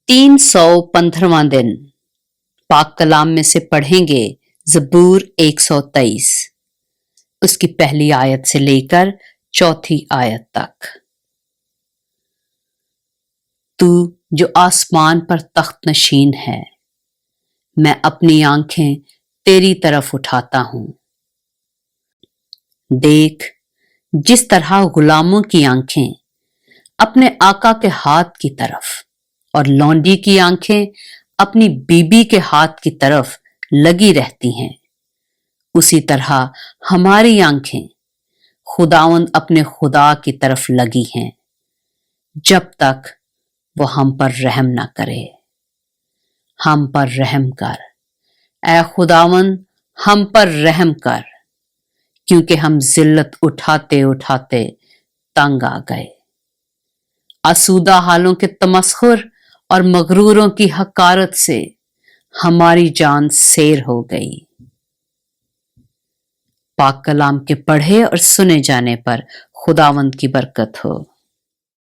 315वां दिन पाक कलाम में से पढ़ेंगे ज़बूर 123 उसकी पहली आयत से लेकर चौथी आयत तक। तू जो आसमान पर तख्त नशीन है, मैं अपनी आंखें तेरी तरफ उठाता हूं। देख, जिस तरह गुलामों की आंखें अपने आका के हाथ की तरफ और लौंडी की आंखें अपनी बीबी के हाथ की तरफ लगी रहती हैं, उसी तरह हमारी आंखें खुदावंद अपने खुदा की तरफ लगी हैं, जब तक वो हम पर रहम ना करे। हम पर रहम कर, ऐ खुदावंद, हम पर रहम कर, क्योंकि हम जिल्लत उठाते उठाते तंग आ गए। आसूदा हालों के तमस्खुर और मगरूरों की हकारत से हमारी जान सैर हो गई। पाक कलाम के पढ़े और सुने जाने पर खुदावंद की बरकत हो।